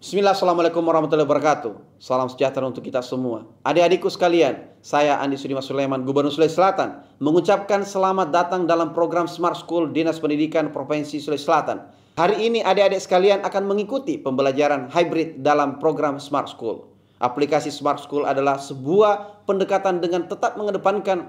Bismillah, Assalamualaikum warahmatullahi wabarakatuh. Salam sejahtera untuk kita semua. Adik-adikku sekalian, saya Andi Sudimas Sulaiman, Gubernur Sulawesi Selatan, mengucapkan selamat datang dalam program Smart School Dinas Pendidikan Provinsi Sulawesi Selatan. Hari ini adik-adik sekalian akan mengikuti pembelajaran hybrid dalam program Smart School. Aplikasi Smart School adalah sebuah pendekatan dengan tetap mengedepankan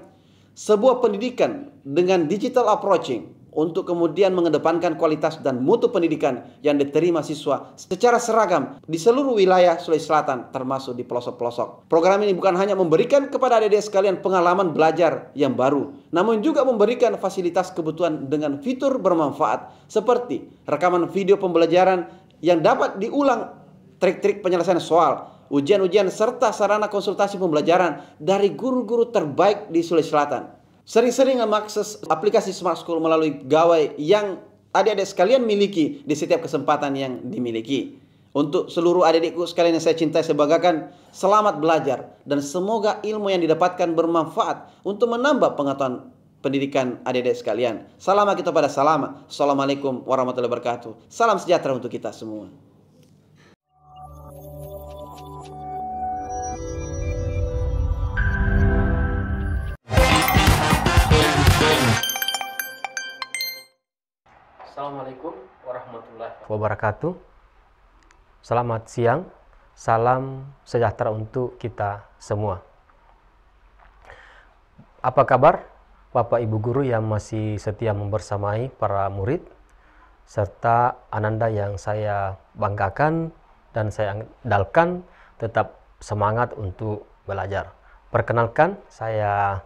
sebuah pendidikan dengan digital approaching, untuk kemudian mengedepankan kualitas dan mutu pendidikan yang diterima siswa secara seragam di seluruh wilayah Sulawesi Selatan, termasuk di pelosok-pelosok. Program ini bukan hanya memberikan kepada adik-adik sekalian pengalaman belajar yang baru, namun juga memberikan fasilitas kebutuhan dengan fitur bermanfaat seperti rekaman video pembelajaran yang dapat diulang, trik-trik penyelesaian soal, ujian-ujian, serta sarana konsultasi pembelajaran dari guru-guru terbaik di Sulawesi Selatan. Sering-sering mengakses aplikasi Smart School melalui gawai yang adik-adik sekalian miliki di setiap kesempatan yang dimiliki. Untuk seluruh adik-adikku sekalian yang saya cintai, saya banggakan, selamat belajar dan semoga ilmu yang didapatkan bermanfaat untuk menambah pengetahuan pendidikan adik-adik sekalian. Salam kita pada salam. Assalamualaikum warahmatullahi wabarakatuh. Salam sejahtera untuk kita semua. Assalamualaikum warahmatullahi wabarakatuh. Selamat siang, salam sejahtera untuk kita semua. Apa kabar Bapak Ibu Guru yang masih setia membersamai para murid, serta Ananda yang saya banggakan dan saya andalkan tetap semangat untuk belajar. Perkenalkan, saya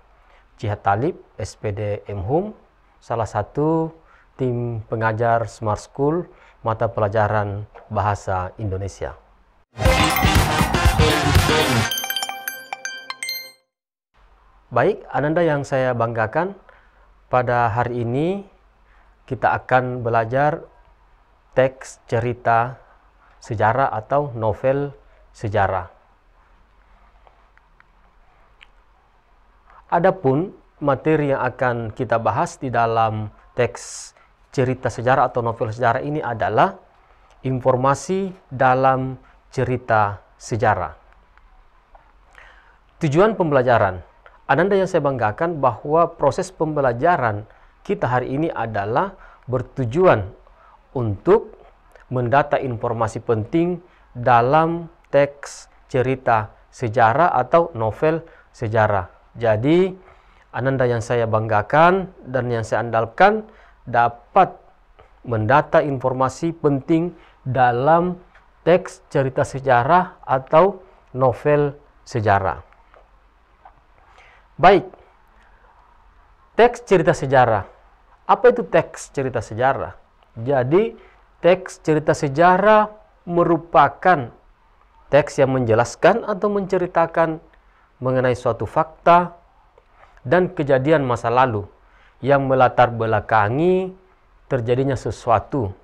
Jihad Talib, SPD M.Hum, salah satu tim pengajar Smart School mata pelajaran Bahasa Indonesia. Baik, Ananda yang saya banggakan, pada hari ini kita akan belajar teks cerita sejarah atau novel sejarah. Adapun materi yang akan kita bahas di dalam teks cerita sejarah atau novel sejarah ini adalah informasi dalam cerita sejarah. Tujuan pembelajaran. Ananda yang saya banggakan bahwa proses pembelajaran kita hari ini adalah bertujuan untuk mendata informasi penting dalam teks cerita sejarah atau novel sejarah. Jadi, Ananda yang saya banggakan dan yang saya andalkan dapat mendata informasi penting dalam teks cerita sejarah atau novel sejarah. Baik, teks cerita sejarah. Apa itu teks cerita sejarah? Jadi, teks cerita sejarah merupakan teks yang menjelaskan atau menceritakan mengenai suatu fakta dan kejadian masa lalu yang melatar belakangi terjadinya sesuatu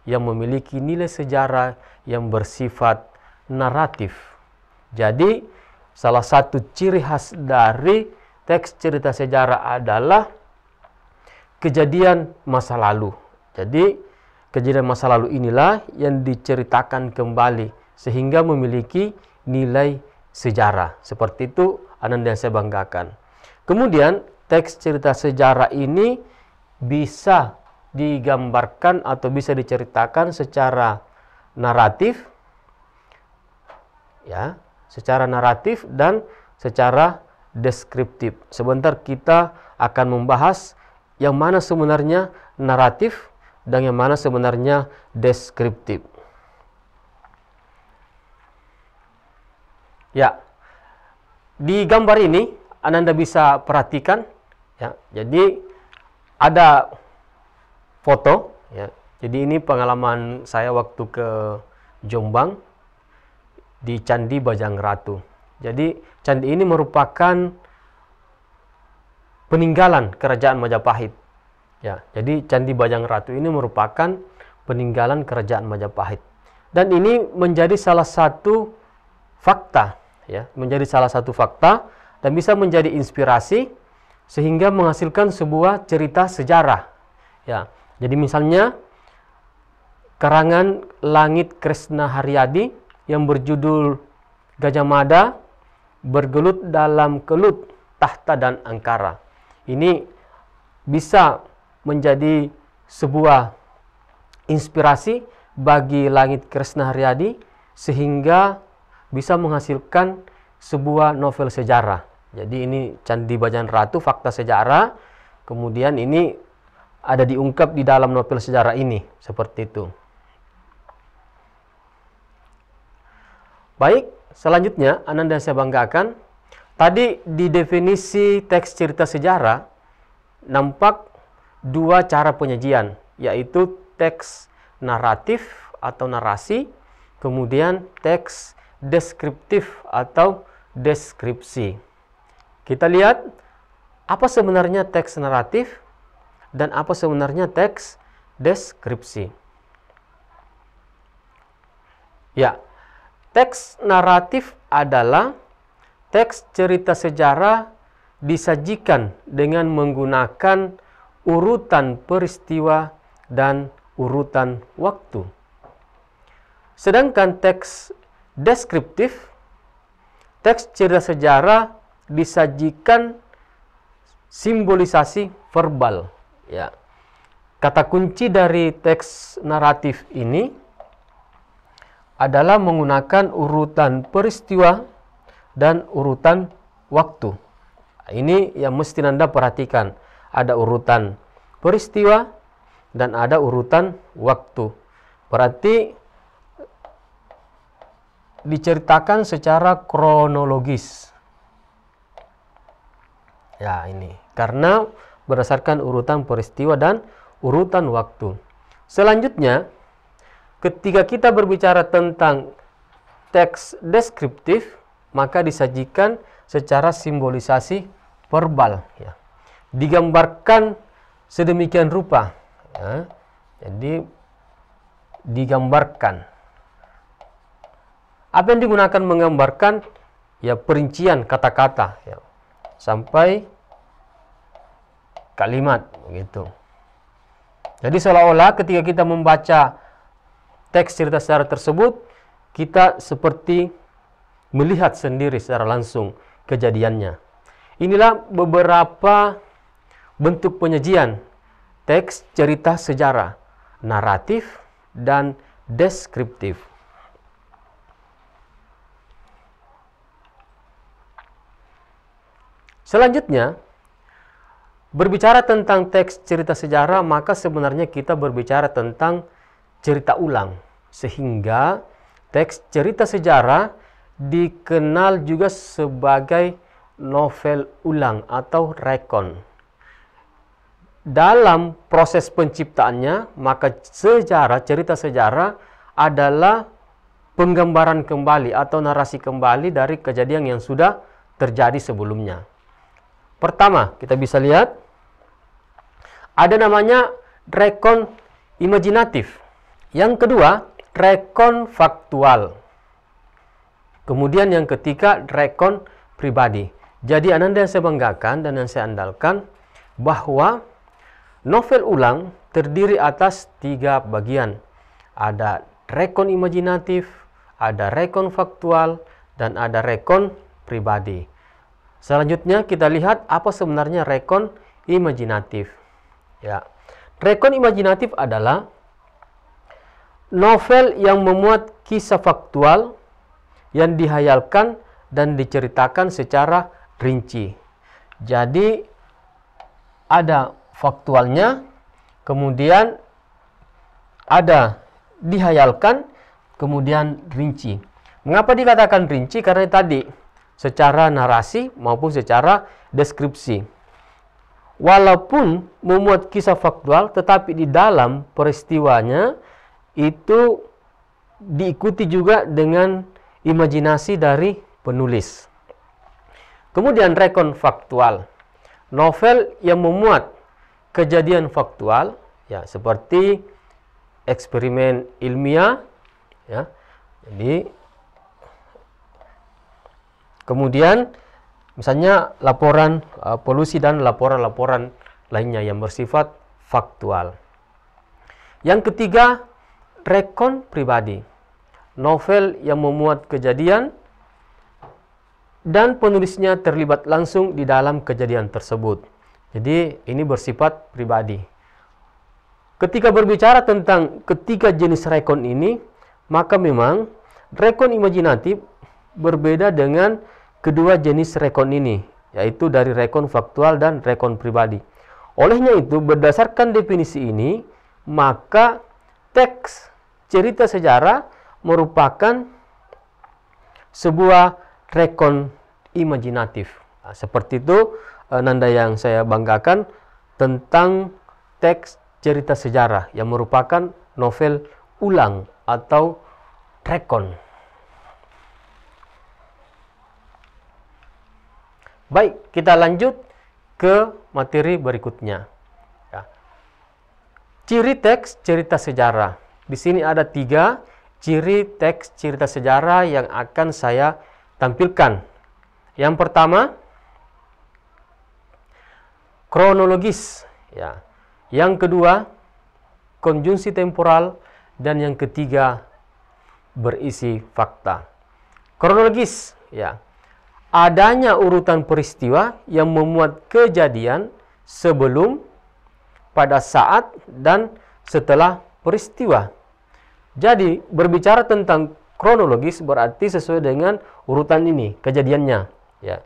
yang memiliki nilai sejarah yang bersifat naratif. Jadi, salah satu ciri khas dari teks cerita sejarah adalah kejadian masa lalu. Jadi, kejadian masa lalu inilah yang diceritakan kembali sehingga memiliki nilai sejarah. Seperti itu Ananda yang saya banggakan. Kemudian, teks cerita sejarah ini bisa digambarkan atau bisa diceritakan secara naratif, ya, secara naratif dan secara deskriptif. Sebentar kita akan membahas yang mana sebenarnya naratif dan yang mana sebenarnya deskriptif. Ya, di gambar ini Ananda bisa perhatikan, ya. Jadi ada foto, ya. Jadi ini pengalaman saya waktu ke Jombang di Candi Bajangratu. Jadi candi ini merupakan peninggalan Kerajaan Majapahit. Ya, jadi Candi Bajangratu ini merupakan peninggalan Kerajaan Majapahit. Dan ini menjadi salah satu fakta, ya, menjadi salah satu fakta dan bisa menjadi inspirasi sehingga menghasilkan sebuah cerita sejarah. Ya, jadi misalnya karangan Langit Kresna Haryadi yang berjudul Gajah Mada bergelut dalam kelut tahta dan angkara. Ini bisa menjadi sebuah inspirasi bagi Langit Kresna Haryadi sehingga bisa menghasilkan sebuah novel sejarah. Jadi ini Candi Bajan Ratu, fakta sejarah. Kemudian ini ada diungkap di dalam novel sejarah ini, seperti itu. Baik, selanjutnya Ananda saya banggakan. Tadi di definisi teks cerita sejarah nampak dua cara penyajian, yaitu teks naratif atau narasi, kemudian teks deskriptif atau deskripsi. Kita lihat apa sebenarnya teks naratif dan apa sebenarnya teks deskripsi. Ya, teks naratif adalah teks cerita sejarah disajikan dengan menggunakan urutan peristiwa dan urutan waktu. Sedangkan teks deskriptif, teks cerita sejarah disajikan simbolisasi verbal. Ya. Kata kunci dari teks naratif ini adalah menggunakan urutan peristiwa dan urutan waktu. Ini yang mesti Anda perhatikan. Ada urutan peristiwa dan ada urutan waktu. Berarti diceritakan secara kronologis. Ya, ini karena berdasarkan urutan peristiwa dan urutan waktu. Selanjutnya, ketika kita berbicara tentang teks deskriptif, maka disajikan secara simbolisasi verbal. Ya. Digambarkan sedemikian rupa. Ya. Jadi, digambarkan. Apa yang digunakan menggambarkan? Ya, perincian kata-kata. Ya. Sampai kalimat. Begitu. Jadi, seolah-olah ketika kita membaca teks cerita sejarah tersebut, kita seperti melihat sendiri secara langsung kejadiannya. Inilah beberapa bentuk penyajian teks cerita sejarah, naratif dan deskriptif. Selanjutnya, berbicara tentang teks cerita sejarah, maka sebenarnya kita berbicara tentang cerita ulang. Sehingga teks cerita sejarah dikenal juga sebagai novel ulang atau rekon. Dalam proses penciptaannya, maka cerita sejarah adalah penggambaran kembali atau narasi kembali dari kejadian yang sudah terjadi sebelumnya. Pertama, kita bisa lihat ada namanya rekon imajinatif. Yang kedua, rekon faktual. Kemudian yang ketiga, rekon pribadi. Jadi Ananda yang saya banggakan dan yang saya andalkan bahwa novel ulang terdiri atas 3 bagian. Ada rekon imajinatif, ada rekon faktual, dan ada rekon pribadi. Selanjutnya kita lihat apa sebenarnya rekon imajinatif. Ya. Rekon imajinatif adalah novel yang memuat kisah faktual yang dihayalkan dan diceritakan secara rinci. Jadi ada faktualnya, kemudian ada dihayalkan, kemudian rinci. Mengapa dikatakan rinci? Karena tadi secara narasi maupun secara deskripsi. Walaupun memuat kisah faktual, tetapi di dalam peristiwanya itu diikuti juga dengan imajinasi dari penulis. Kemudian rekon faktual. Novel yang memuat kejadian faktual, ya, seperti eksperimen ilmiah, ya. Jadi kemudian misalnya laporan polusi dan laporan-laporan lainnya yang bersifat faktual. Yang ketiga, rekon pribadi, novel yang memuat kejadian dan penulisnya terlibat langsung di dalam kejadian tersebut. Jadi ini bersifat pribadi. Ketika berbicara tentang ketiga jenis rekon ini, maka memang rekon imajinatif berbeda dengan kedua jenis rekon ini, yaitu dari rekon faktual dan rekon pribadi. Olehnya itu, berdasarkan definisi ini, maka teks cerita sejarah merupakan sebuah rekon imajinatif. Nah, seperti itu nanda yang saya banggakan tentang teks cerita sejarah yang merupakan novel ulang atau rekon. Baik, kita lanjut ke materi berikutnya. Ya. Ciri teks cerita sejarah. Di sini ada 3 ciri teks cerita sejarah yang akan saya tampilkan. Yang pertama, kronologis. Ya. Yang kedua, konjungsi temporal. Dan yang ketiga, berisi fakta. Kronologis, ya. Adanya urutan peristiwa yang memuat kejadian sebelum, pada saat, dan setelah peristiwa. Jadi, berbicara tentang kronologis berarti sesuai dengan urutan ini, kejadiannya. Ya.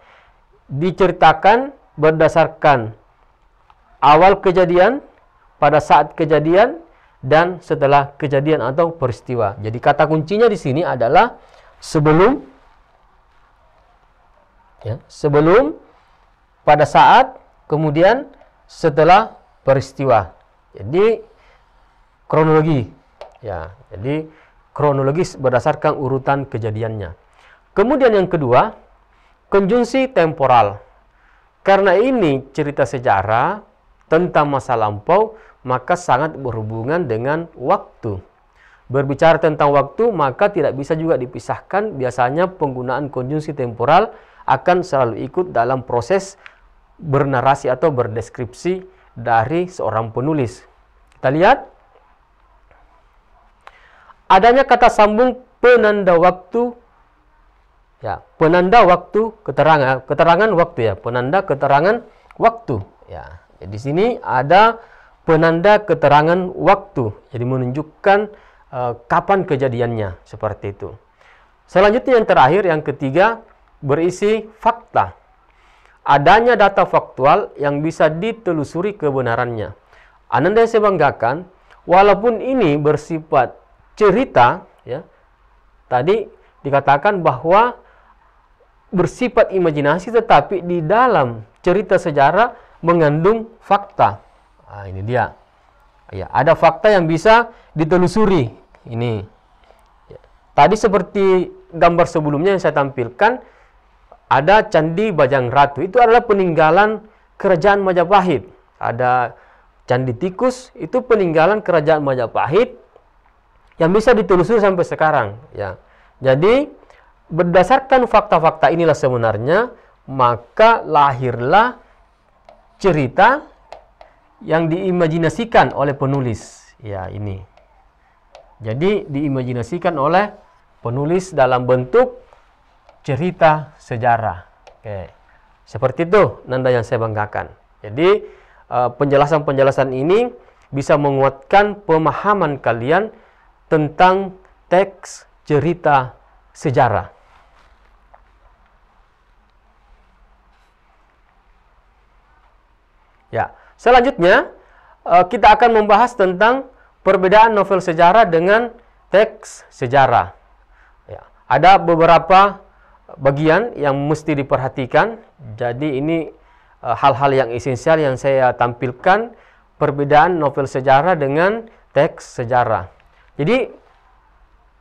Diceritakan berdasarkan awal kejadian, pada saat kejadian, dan setelah kejadian atau peristiwa. Jadi, kata kuncinya di sini adalah sebelum, ya, sebelum, pada saat, kemudian setelah peristiwa. Jadi kronologi, ya. Jadi kronologis berdasarkan urutan kejadiannya. Kemudian yang kedua, konjungsi temporal. Karena ini cerita sejarah tentang masa lampau, maka sangat berhubungan dengan waktu. Berbicara tentang waktu, maka tidak bisa juga dipisahkan. Biasanya penggunaan konjungsi temporal akan selalu ikut dalam proses bernarasi atau berdeskripsi dari seorang penulis. Kita lihat, adanya kata sambung penanda waktu, ya, penanda waktu, keterangan waktu, ya, penanda keterangan waktu, ya. Jadi di sini ada penanda keterangan waktu, jadi menunjukkan kapan kejadiannya, seperti itu. Selanjutnya yang terakhir, yang ketiga, berisi fakta. Adanya data faktual yang bisa ditelusuri kebenarannya. Ananda yang saya banggakan, walaupun ini bersifat cerita, ya, tadi dikatakan bahwa bersifat imajinasi, tetapi di dalam cerita sejarah mengandung fakta. Nah, ini dia. Ya, ada fakta yang bisa ditelusuri. Ini. Ya. Tadi seperti gambar sebelumnya yang saya tampilkan, ada Candi Bajang Ratu. Itu adalah peninggalan kerajaan Majapahit. Ada Candi Tikus, itu peninggalan kerajaan Majapahit yang bisa ditelusuri sampai sekarang. Ya. Jadi, berdasarkan fakta-fakta inilah sebenarnya, maka lahirlah cerita yang diimajinasikan oleh penulis. Ya, ini. Jadi, diimajinasikan oleh penulis dalam bentuk cerita sejarah. Oke. Seperti itu nanda yang saya banggakan. Jadi penjelasan-penjelasan ini bisa menguatkan pemahaman kalian tentang teks cerita sejarah. Ya, selanjutnya kita akan membahas tentang perbedaan novel sejarah dengan teks sejarah. Ya, ada beberapa bagian yang mesti diperhatikan. Jadi ini hal-hal yang esensial yang saya tampilkan, perbedaan novel sejarah dengan teks sejarah. Jadi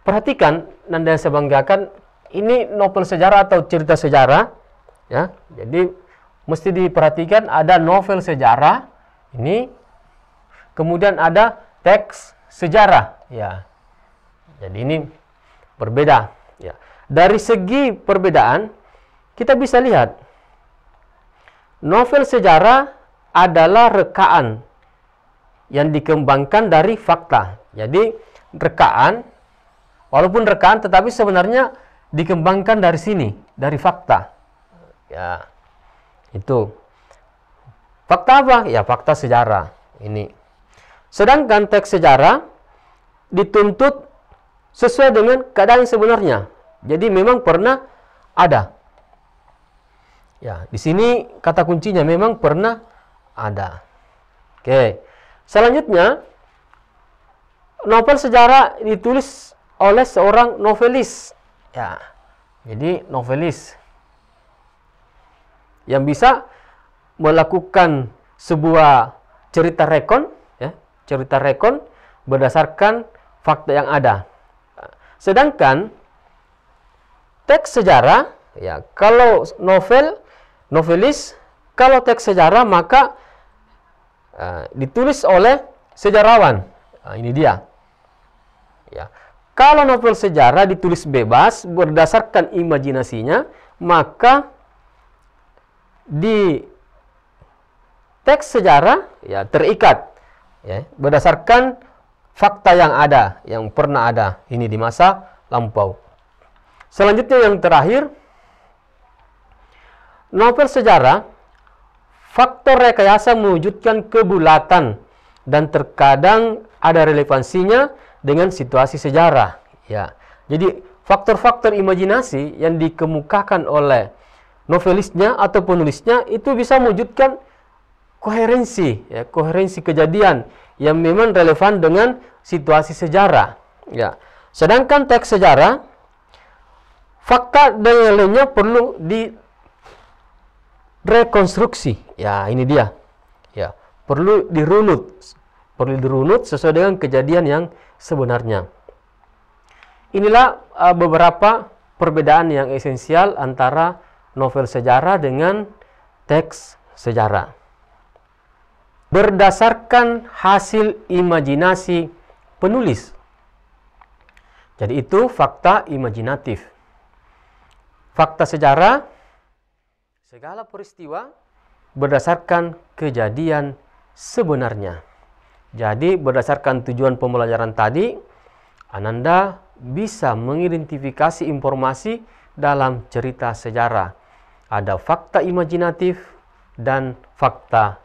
perhatikan nanda yang saya banggakan, ini novel sejarah atau cerita sejarah, ya. Jadi mesti diperhatikan ada novel sejarah ini, kemudian ada teks sejarah, ya. Jadi ini berbeda, ya. Dari segi perbedaan, kita bisa lihat novel sejarah adalah rekaan yang dikembangkan dari fakta. Jadi rekaan, walaupun rekaan tetapi sebenarnya dikembangkan dari sini, dari fakta. Ya, itu. Fakta apa? Ya, fakta sejarah. Ini. Sedangkan teks sejarah dituntut sesuai dengan keadaan yang sebenarnya. Jadi memang pernah ada. Ya, di sini kata kuncinya memang pernah ada. Oke. Selanjutnya, novel sejarah ditulis oleh seorang novelis. Ya. Jadi novelis yang bisa melakukan sebuah cerita rekon, ya, cerita rekon berdasarkan fakta yang ada. Sedangkan teks sejarah, ya, kalau novelis, kalau teks sejarah maka ditulis oleh sejarawan. Ini dia. Ya. Kalau novel sejarah ditulis bebas berdasarkan imajinasinya, maka di teks sejarah ya terikat ya berdasarkan fakta yang ada, yang pernah ada ini di masa lampau. Selanjutnya yang terakhir, novel sejarah, faktor rekayasa mewujudkan kebulatan dan terkadang ada relevansinya dengan situasi sejarah. Ya, jadi faktor-faktor imajinasi yang dikemukakan oleh novelisnya atau penulisnya itu bisa mewujudkan koherensi, ya, koherensi kejadian yang memang relevan dengan situasi sejarah. Ya, sedangkan teks sejarah, fakta dan yang lainnya perlu direkonstruksi. Ya, ini dia. Ya, perlu dirunut sesuai dengan kejadian yang sebenarnya. Inilah beberapa perbedaan yang esensial antara novel sejarah dengan teks sejarah. Berdasarkan hasil imajinasi penulis. Jadi itu fakta imajinatif. Fakta sejarah, segala peristiwa berdasarkan kejadian sebenarnya. Jadi berdasarkan tujuan pembelajaran tadi, Ananda bisa mengidentifikasi informasi dalam cerita sejarah. Ada fakta imajinatif dan fakta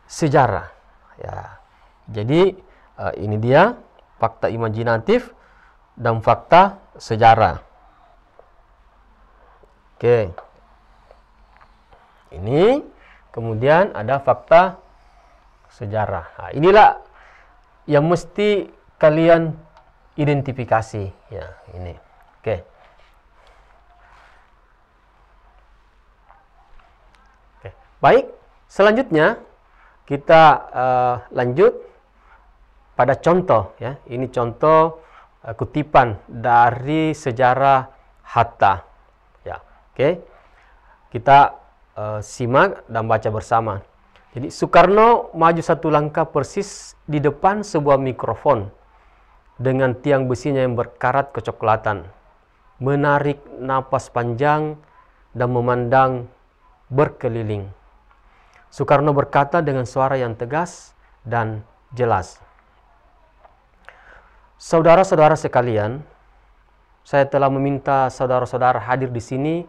sejarah. Ya. Jadi ini dia fakta imajinatif dan fakta sejarah. Oke. Ini kemudian ada fakta sejarah. Nah, inilah yang mesti kalian identifikasi. Ya, ini. Oke. Oke. Baik, selanjutnya kita lanjut pada contoh. Ya, ini contoh kutipan dari sejarah Hatta. Ya, oke. Kita simak dan baca bersama. Jadi Soekarno maju satu langkah persis di depan sebuah mikrofon dengan tiang besinya yang berkarat kecoklatan, menarik napas panjang dan memandang berkeliling. Soekarno berkata dengan suara yang tegas dan jelas, "Saudara-saudara sekalian, saya telah meminta saudara-saudara hadir di sini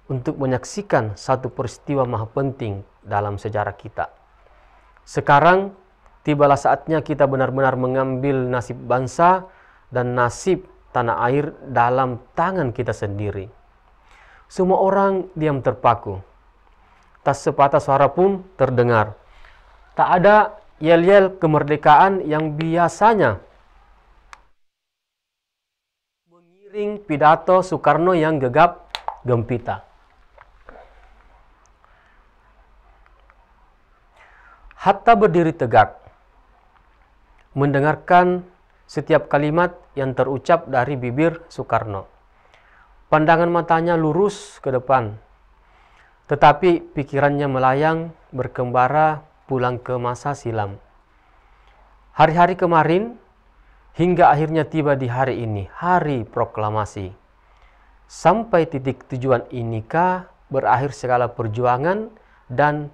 untuk menyaksikan satu peristiwa maha penting dalam sejarah kita. Sekarang tibalah saatnya kita benar-benar mengambil nasib bangsa dan nasib tanah air dalam tangan kita sendiri." Semua orang diam terpaku. Tak sepatah suara pun terdengar. Tak ada yel-yel kemerdekaan yang biasanya mengiring pidato Soekarno yang gegap gempita. Hatta berdiri tegak, mendengarkan setiap kalimat yang terucap dari bibir Soekarno. Pandangan matanya lurus ke depan, tetapi pikirannya melayang berkembara pulang ke masa silam. Hari-hari kemarin, hingga akhirnya tiba di hari ini, hari proklamasi. Sampai titik tujuan inikah berakhir segala perjuangan dan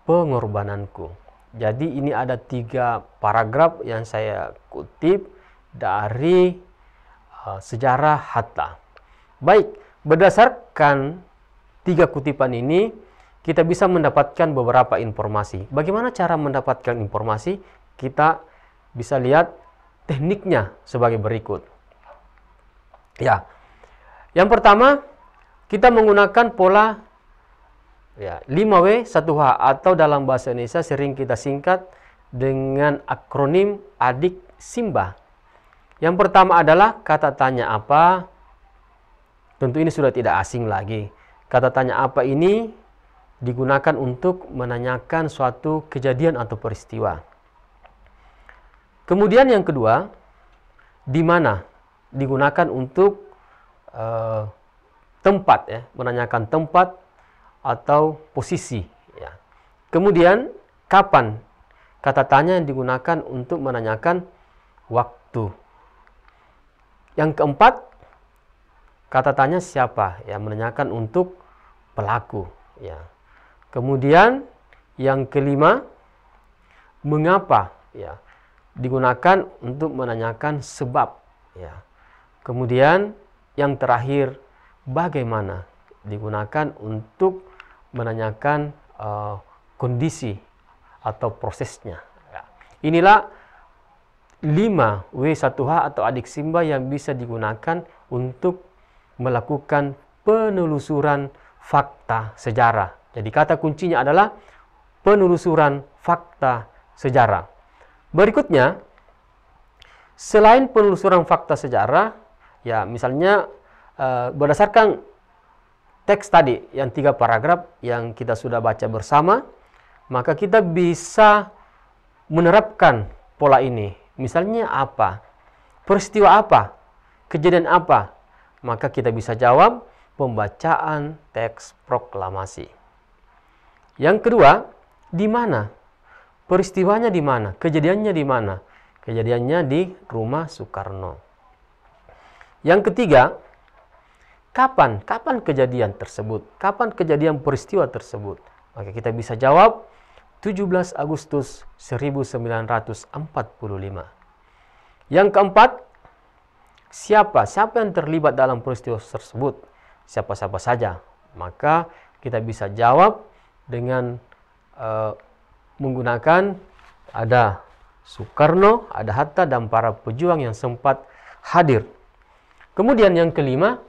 pengorbananku. Jadi ini ada 3 paragraf yang saya kutip dari sejarah Hatta. Baik, berdasarkan 3 kutipan ini, kita bisa mendapatkan beberapa informasi. Bagaimana cara mendapatkan informasi? Kita bisa lihat tekniknya sebagai berikut. Ya, yang pertama, kita menggunakan pola 5W1H atau dalam bahasa Indonesia sering kita singkat dengan akronim Adik Simba. Yang pertama adalah kata tanya apa. Tentu ini sudah tidak asing lagi. Kata tanya apa ini digunakan untuk menanyakan suatu kejadian atau peristiwa. Kemudian yang kedua, di mana, digunakan untuk tempat, ya, menanyakan tempat atau posisi. Ya. Kemudian kapan, kata tanya yang digunakan untuk menanyakan waktu. Yang keempat, kata tanya siapa, ya, menanyakan untuk pelaku. Ya. Kemudian yang kelima, mengapa, ya, digunakan untuk menanyakan sebab. Ya. Kemudian yang terakhir, bagaimana, digunakan untuk menanyakan kondisi atau prosesnya. Ya. Inilah 5W1H atau Adik Simba yang bisa digunakan untuk melakukan penelusuran fakta sejarah. Jadi kata kuncinya adalah penelusuran fakta sejarah. Berikutnya, selain penelusuran fakta sejarah, ya misalnya berdasarkan teks tadi yang 3 paragraf yang kita sudah baca bersama, maka kita bisa menerapkan pola ini. Misalnya apa? Peristiwa apa? Kejadian apa? Maka kita bisa jawab pembacaan teks proklamasi. Yang kedua, di mana? Peristiwanya di mana? Kejadiannya di mana? Kejadiannya di rumah Soekarno. Yang ketiga, kapan? Kapan kejadian tersebut? Kapan kejadian peristiwa tersebut? Maka kita bisa jawab 17 Agustus 1945. Yang keempat, siapa? Siapa yang terlibat dalam peristiwa tersebut? Siapa-siapa saja. Maka kita bisa jawab dengan menggunakan ada Soekarno, ada Hatta, dan para pejuang yang sempat hadir. Kemudian yang kelima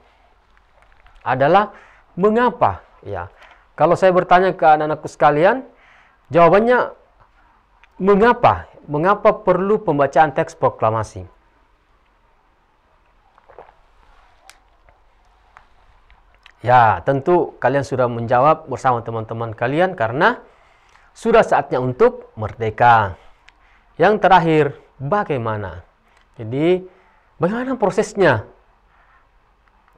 adalah mengapa. Ya, kalau saya bertanya ke anak-anakku sekalian, jawabannya mengapa? Mengapa perlu pembacaan teks proklamasi? Ya, tentu kalian sudah menjawab bersama teman-teman kalian karena sudah saatnya untuk merdeka. Yang terakhir, bagaimana? Jadi, bagaimana prosesnya?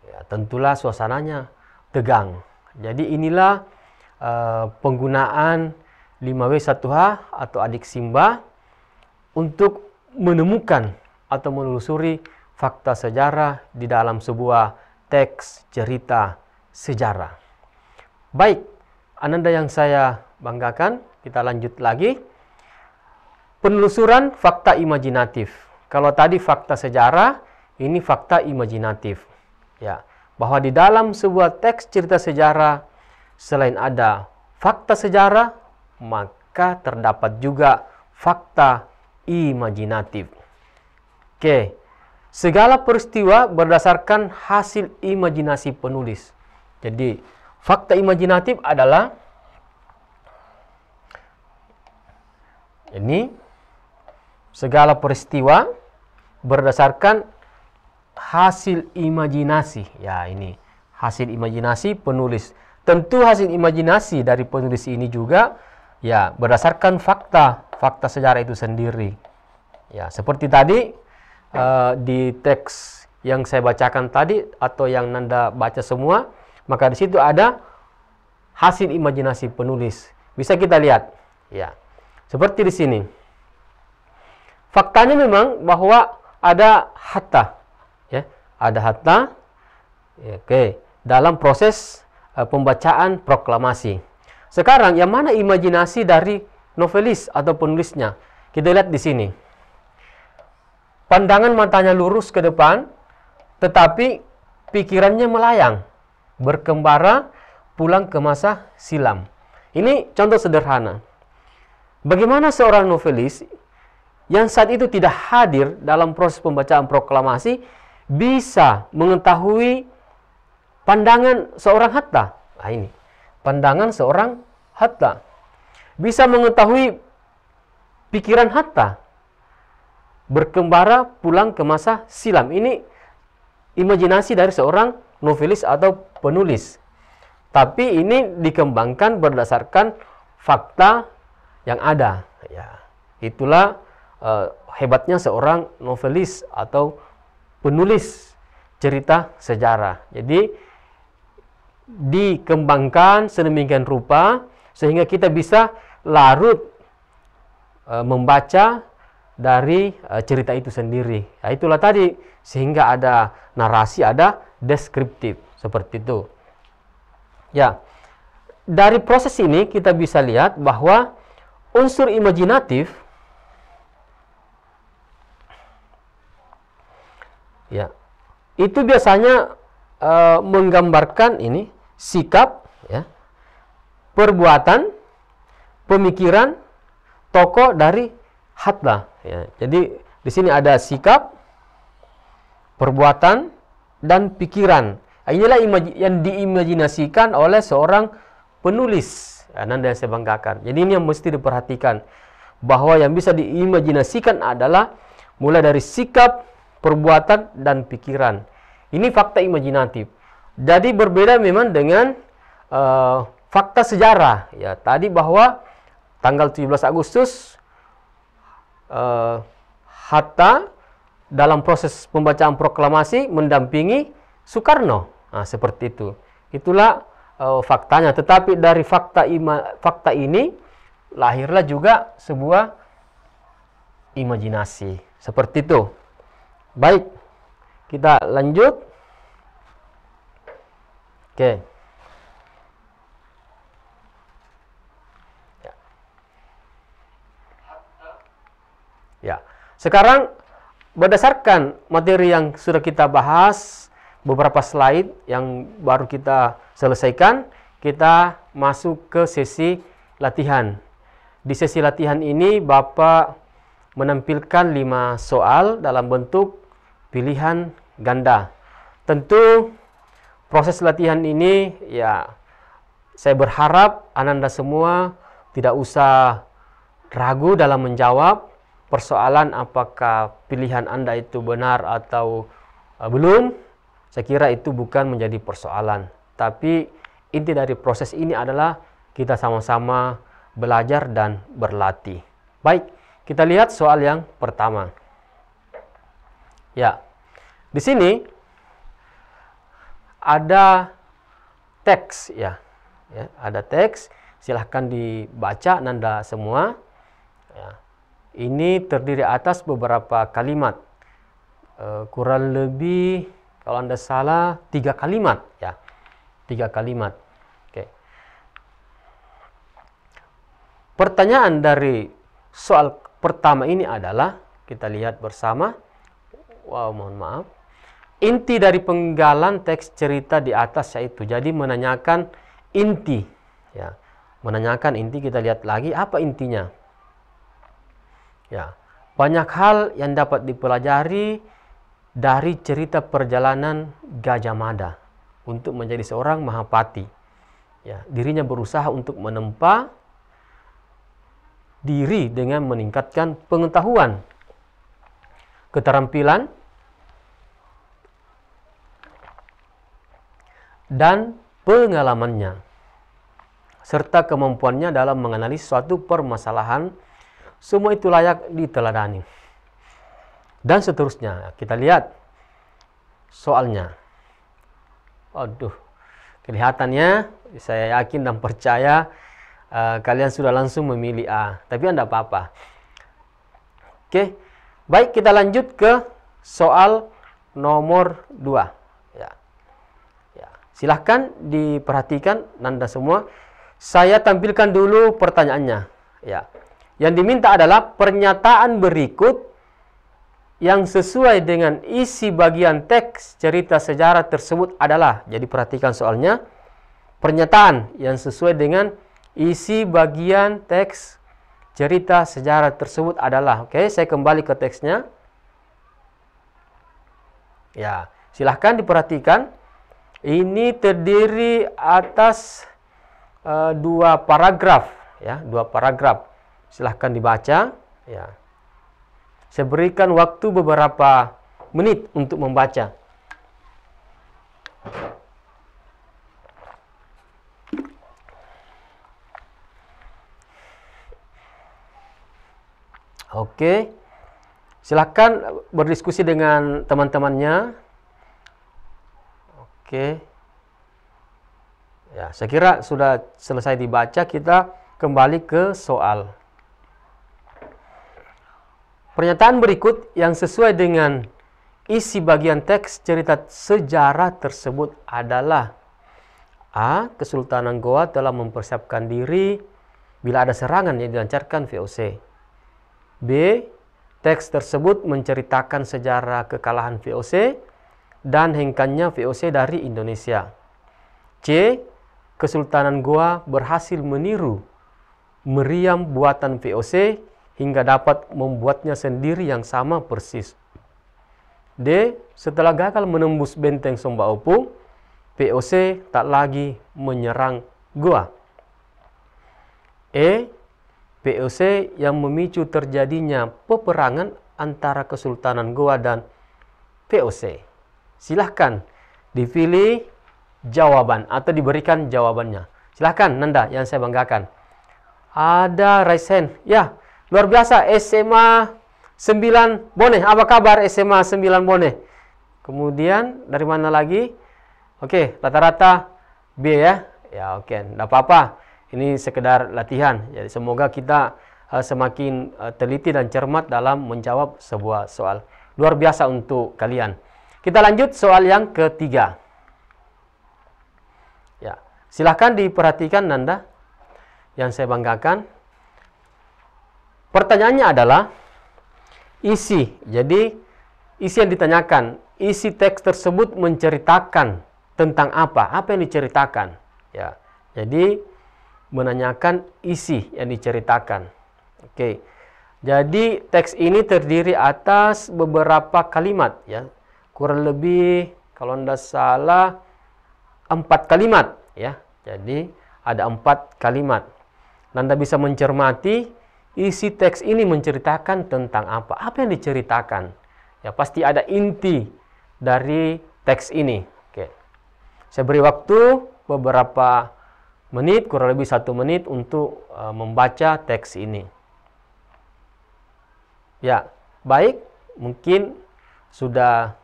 Ya, tentulah suasananya tegang. Jadi inilah penggunaan 5W1H atau Adik Simba untuk menemukan atau menelusuri fakta sejarah di dalam sebuah teks cerita sejarah. Baik, ananda yang saya banggakan, kita lanjut lagi. Penelusuran fakta imajinatif. Kalau tadi fakta sejarah, ini fakta imajinatif. Ya, bahwa di dalam sebuah teks cerita sejarah, selain ada fakta sejarah, maka terdapat juga fakta imajinatif. Oke, segala peristiwa berdasarkan hasil imajinasi penulis. Jadi, fakta imajinatif adalah ini segala peristiwa berdasarkan hasil imajinasi. Ya, ini hasil imajinasi penulis. Tentu hasil imajinasi dari penulis ini juga ya berdasarkan fakta sejarah itu sendiri. Ya, seperti tadi di teks yang saya bacakan tadi atau yang Nanda baca semua, maka di situ ada hasil imajinasi penulis. Bisa kita lihat, ya. Seperti di sini. Faktanya memang bahwa ada Hatta, ya, ada Hatta, ya, oke, dalam proses pembacaan proklamasi. Sekarang yang mana imajinasi dari novelis atau penulisnya? Kita lihat di sini. pandangan matanya lurus ke depan, tetapi pikirannya melayang, berkembara, pulang ke masa silam. Ini contoh sederhana. Bagaimana seorang novelis yang saat itu tidak hadir dalam proses pembacaan proklamasi bisa mengetahui pandangan seorang Hatta? Nah, ini pandangan seorang Hatta. Bisa mengetahui pikiran Hatta, berkembara pulang ke masa silam. Ini imajinasi dari seorang novelis atau penulis. Tapi ini dikembangkan berdasarkan fakta yang ada. Ya, itulah hebatnya seorang novelis atau penulis cerita sejarah. Jadi dikembangkan sedemikian rupa sehingga kita bisa larut membaca dari cerita itu sendiri. Nah, itulah tadi, sehingga ada narasi, ada deskriptif, seperti itu. Ya, dari proses ini kita bisa lihat bahwa unsur imajinatif ya, itu biasanya menggambarkan ini sikap, ya, perbuatan, pemikiran tokoh dari Hatta. Ya, jadi di sini ada sikap, perbuatan, dan pikiran. Inilah yang diimajinasikan oleh seorang penulis. Nanda yang saya banggakan. Jadi ini yang mesti diperhatikan, bahwa yang bisa diimajinasikan adalah mulai dari sikap, perbuatan, dan pikiran. Ini fakta imajinatif. Jadi berbeda memang dengan fakta sejarah. Ya, tadi bahwa tanggal 17 Agustus Hatta dalam proses pembacaan proklamasi mendampingi Soekarno. Nah, seperti itu. Itulah faktanya. Tetapi dari fakta ini lahirlah juga sebuah imajinasi. Seperti itu. Baik, kita lanjut. Oke. Ya. Sekarang berdasarkan materi yang sudah kita bahas, beberapa slide yang baru kita selesaikan, kita masuk ke sesi latihan. Di sesi latihan ini Bapak menampilkan 5 soal dalam bentuk pilihan ganda. Tentu proses latihan ini, ya, saya berharap Ananda semua tidak usah ragu dalam menjawab persoalan apakah pilihan Anda itu benar atau belum. Saya kira itu bukan menjadi persoalan. Tapi inti dari proses ini adalah kita sama-sama belajar dan berlatih. Baik, kita lihat soal yang pertama. Ya, di sini ada teks, ya, ada teks. Silahkan dibaca Nanda semua. Ya. Ini terdiri atas beberapa kalimat, kurang lebih kalau Anda salah 3 kalimat, ya, 3 kalimat. Oke. Pertanyaan dari soal pertama ini adalah, kita lihat bersama. Wow, mohon maaf. Inti dari penggalan teks cerita di atas yaitu, jadi menanyakan inti, ya, menanyakan inti. Kita lihat lagi apa intinya. Ya, banyak hal yang dapat dipelajari dari cerita perjalanan Gajah Mada untuk menjadi seorang Mahapati. Ya, dirinya berusaha untuk menempa diri dengan meningkatkan pengetahuan, keterampilan, dan pengalamannya, serta kemampuannya dalam menganalisis suatu permasalahan. Semua itu layak diteladani. Dan seterusnya. Kita lihat soalnya. Aduh, kelihatannya saya yakin dan percaya kalian sudah langsung memilih A. Tapi tidak apa-apa. Oke, baik, kita lanjut ke soal nomor 2. Ya. Ya. Silahkan diperhatikan Nanda semua. Saya tampilkan dulu pertanyaannya. Ya. Yang diminta adalah pernyataan berikut yang sesuai dengan isi bagian teks cerita sejarah tersebut adalah. Jadi perhatikan soalnya. Pernyataan yang sesuai dengan isi bagian teks cerita sejarah tersebut adalah. Oke, saya kembali ke teksnya. Ya, silahkan diperhatikan. Ini terdiri atas dua paragraf, ya, dua paragraf. Silahkan dibaca. Ya, saya berikan waktu beberapa menit untuk membaca. Oke, silahkan berdiskusi dengan teman-temannya. Oke, ya, saya kira sudah selesai dibaca. Kita kembali ke soal. Pernyataan berikut yang sesuai dengan isi bagian teks cerita sejarah tersebut adalah: A. Kesultanan Goa telah mempersiapkan diri bila ada serangan yang dilancarkan VOC. B. Teks tersebut menceritakan sejarah kekalahan VOC dan hengkangnya VOC dari Indonesia. C. Kesultanan Goa berhasil meniru meriam buatan VOC hingga dapat membuatnya sendiri yang sama persis. D. Setelah gagal menembus benteng Somba Opung, VOC tak lagi menyerang Goa. E. VOC yang memicu terjadinya peperangan antara Kesultanan Goa dan VOC. Silahkan dipilih jawaban atau diberikan jawabannya. Silahkan Nanda, yang saya banggakan. Ada raise hand. Ya, luar biasa. SMA 9 Bone. Apa kabar SMA 9 Bone? Kemudian dari mana lagi? Oke, rata-rata B ya. Ya, oke, enggak apa-apa. Ini sekedar latihan. Jadi semoga kita semakin teliti dan cermat dalam menjawab sebuah soal. Luar biasa untuk kalian. Kita lanjut soal yang ketiga. Ya, silahkan diperhatikan Nanda, yang saya banggakan. Pertanyaannya adalah isi. Jadi isi yang ditanyakan, isi teks tersebut menceritakan tentang apa? Apa yang diceritakan? Ya, jadi menanyakan isi yang diceritakan. Oke. Jadi teks ini terdiri atas beberapa kalimat ya. Kurang lebih kalau tidak salah 4 kalimat ya. Jadi ada 4 kalimat. Anda bisa mencermati isi teks ini menceritakan tentang apa? Apa yang diceritakan? Ya, pasti ada inti dari teks ini. Oke. Saya beri waktu beberapa menit, kurang lebih 1 menit untuk membaca teks ini. Ya, baik. Mungkin sudah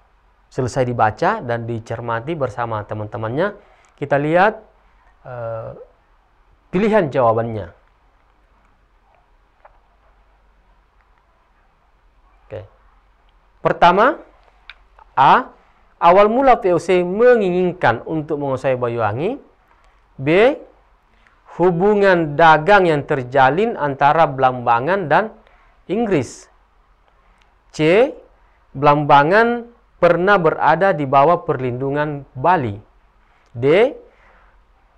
selesai dibaca dan dicermati bersama teman-temannya. Kita lihat pilihan jawabannya. Oke. Pertama, A. Awal mula VOC menginginkan untuk menguasai Banyuwangi. B. Hubungan dagang yang terjalin antara Blambangan dan Inggris. C. Blambangan pernah berada di bawah perlindungan Bali. D.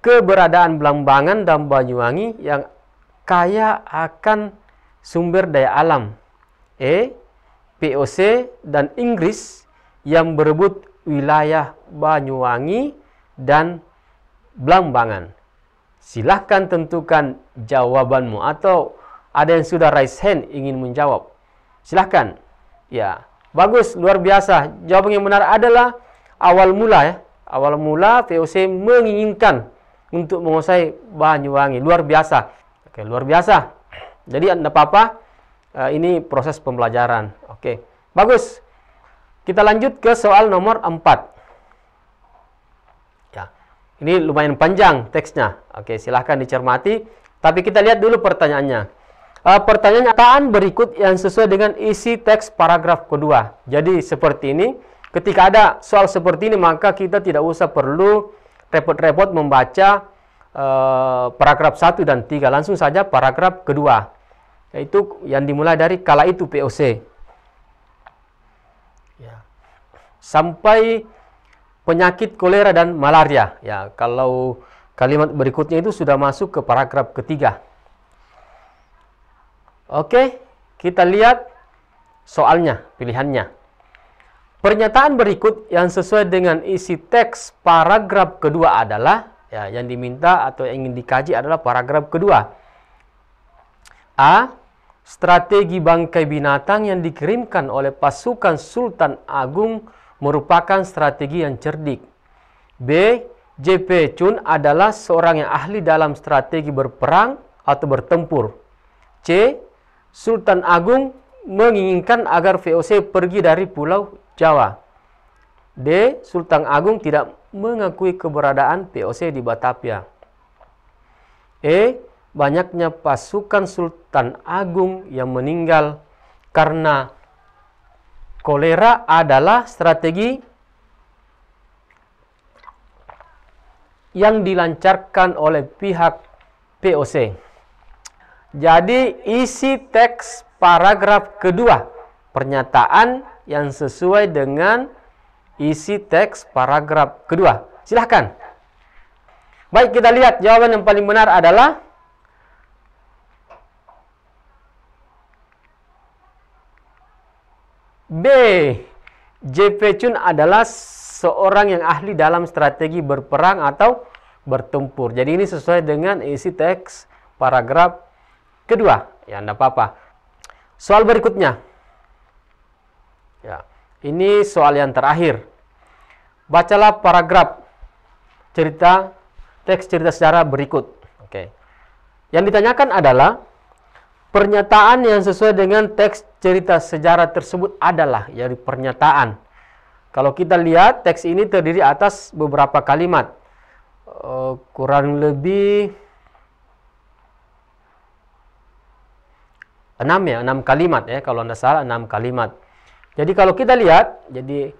Keberadaan Blambangan dan Banyuwangi yang kaya akan sumber daya alam. E. VOC dan Inggris yang berebut wilayah Banyuwangi dan Blambangan. Silahkan tentukan jawabanmu, atau ada yang sudah raise hand ingin menjawab. Silahkan. Ya, bagus, luar biasa. Jawaban yang benar adalah awal mula ya. Awal mula VOC menginginkan untuk menguasai Banyuwangi. Luar biasa. Oke, luar biasa. Jadi tidak apa-apa. Ini proses pembelajaran. Oke, bagus. Kita lanjut ke soal nomor 4. Ini lumayan panjang teksnya. Oke, silahkan dicermati. Tapi kita lihat dulu pertanyaannya. Pertanyaan berikut yang sesuai dengan isi teks paragraf kedua. Jadi seperti ini. Ketika ada soal seperti ini, maka kita tidak usah perlu repot-repot membaca paragraf 1 dan 3. Langsung saja paragraf kedua. Yaitu yang dimulai dari kala itu VOC. sampai penyakit kolera dan malaria. Ya, kalau kalimat berikutnya itu sudah masuk ke paragraf ketiga. Oke, kita lihat soalnya, pilihannya. Pernyataan berikut yang sesuai dengan isi teks paragraf kedua adalah, ya, yang diminta atau yang ingin dikaji adalah paragraf kedua. A. Strategi bangkai binatang yang dikirimkan oleh pasukan Sultan Agung merupakan strategi yang cerdik. B. J.P. Chun adalah seorang yang ahli dalam strategi berperang atau bertempur. C. Sultan Agung menginginkan agar VOC pergi dari Pulau Jawa. D. Sultan Agung tidak mengakui keberadaan VOC di Batavia. E. Banyaknya pasukan Sultan Agung yang meninggal karena kolera adalah strategi yang dilancarkan oleh pihak VOC. Jadi isi teks paragraf kedua, pernyataan yang sesuai dengan isi teks paragraf kedua. Silahkan. Baik, kita lihat jawaban yang paling benar adalah B. J.P. Chun adalah seorang yang ahli dalam strategi berperang atau bertempur. Jadi ini sesuai dengan isi teks paragraf kedua. Ya, enggak apa-apa. Soal berikutnya. Ya, ini soal yang terakhir. Bacalah paragraf teks cerita sejarah berikut. Oke. Yang ditanyakan adalah pernyataan yang sesuai dengan teks cerita sejarah tersebut adalah, ya, pernyataan. Kalau kita lihat teks ini terdiri atas beberapa kalimat, kurang lebih 6 kalimat ya, kalau tidak salah 6 kalimat. Jadi kalau kita lihat, jadi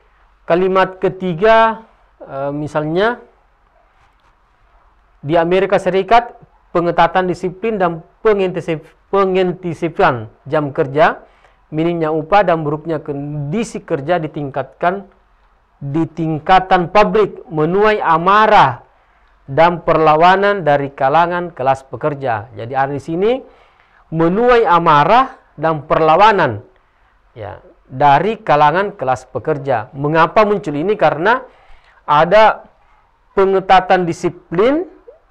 kalimat ketiga misalnya di Amerika Serikat pengetatan disiplin dan pengintensifan jam kerja, minimnya upah dan buruknya kondisi kerja ditingkatkan di tingkatan pabrik, menuai amarah dan perlawanan dari kalangan kelas pekerja. Jadi ada di sini menuai amarah dan perlawanan, ya, dari kalangan kelas pekerja. Mengapa muncul ini? Karena ada pengetatan disiplin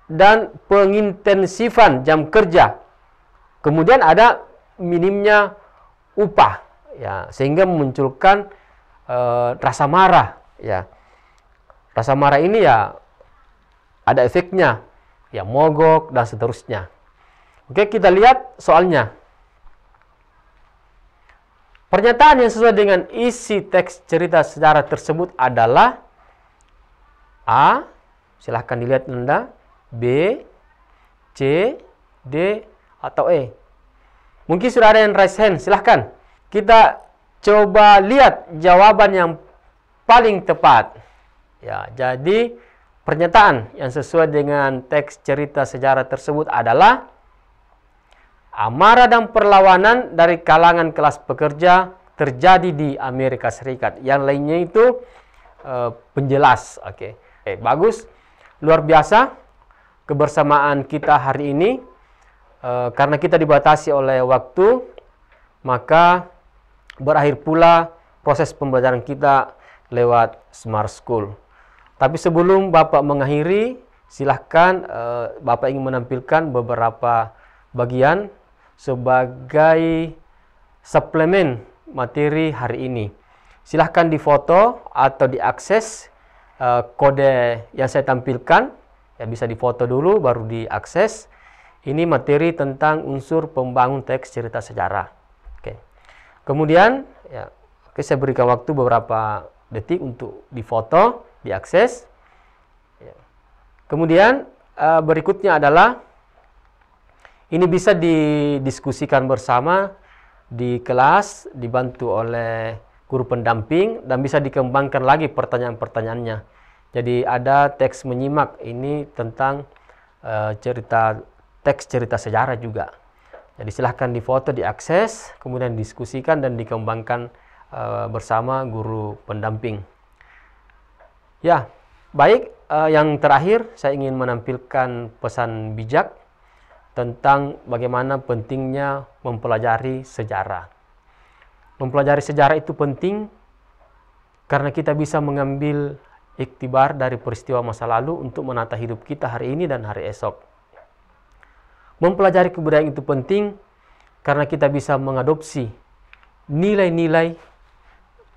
dan pengintensifan jam kerja. Kemudian ada minimnya upah, ya, sehingga memunculkan rasa marah, ya. Rasa marah ini ya ada efeknya, ya, mogok dan seterusnya. Oke, kita lihat soalnya. Pernyataan yang sesuai dengan isi teks cerita sejarah tersebut adalah A. Silahkan dilihat Anda. B, C, D, atau E. Mungkin sudah ada yang raise hand, silahkan. Kita coba lihat jawaban yang paling tepat. Ya, jadi pernyataan yang sesuai dengan teks cerita sejarah tersebut adalah amarah dan perlawanan dari kalangan kelas pekerja terjadi di Amerika Serikat. Yang lainnya itu penjelas. Oke, bagus, luar biasa kebersamaan kita hari ini. Karena kita dibatasi oleh waktu, maka berakhir pula proses pembelajaran kita lewat Smart School. Tapi sebelum Bapak mengakhiri, silahkan Bapak ingin menampilkan beberapa bagian sebagai suplemen materi hari ini. Silahkan difoto atau diakses kode yang saya tampilkan. Ya, bisa difoto dulu baru diakses. Ini materi tentang unsur pembangun teks cerita sejarah. Oke. Kemudian, ya, saya berikan waktu beberapa detik untuk difoto, diakses. Ya. Kemudian berikutnya adalah ini bisa didiskusikan bersama di kelas, dibantu oleh guru pendamping, dan bisa dikembangkan lagi pertanyaan-pertanyaannya. Jadi ada teks menyimak, ini tentang teks cerita sejarah juga. Jadi silahkan difoto, diakses, kemudian diskusikan dan dikembangkan bersama guru pendamping. Ya, baik. Yang terakhir, saya ingin menampilkan pesan bijak tentang bagaimana pentingnya mempelajari sejarah. Mempelajari sejarah itu penting karena kita bisa mengambil iktibar dari peristiwa masa lalu untuk menata hidup kita hari ini dan hari esok. Mempelajari kebudayaan itu penting karena kita bisa mengadopsi nilai-nilai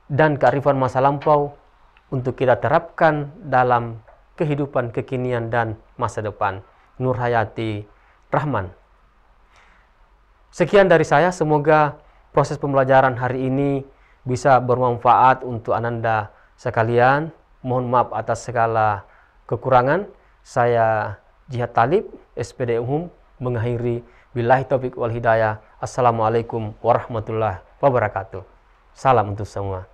dan kearifan masa lampau untuk kita terapkan dalam kehidupan kekinian dan masa depan. Nur Hayati Rahman. Sekian dari saya, semoga proses pembelajaran hari ini bisa bermanfaat untuk Ananda sekalian. Mohon maaf atas segala kekurangan. Saya Jihad Talib, SPD Umum, mengakhiri billahi taufiq wal hidayah. Assalamualaikum warahmatullahi wabarakatuh. Salam untuk semua.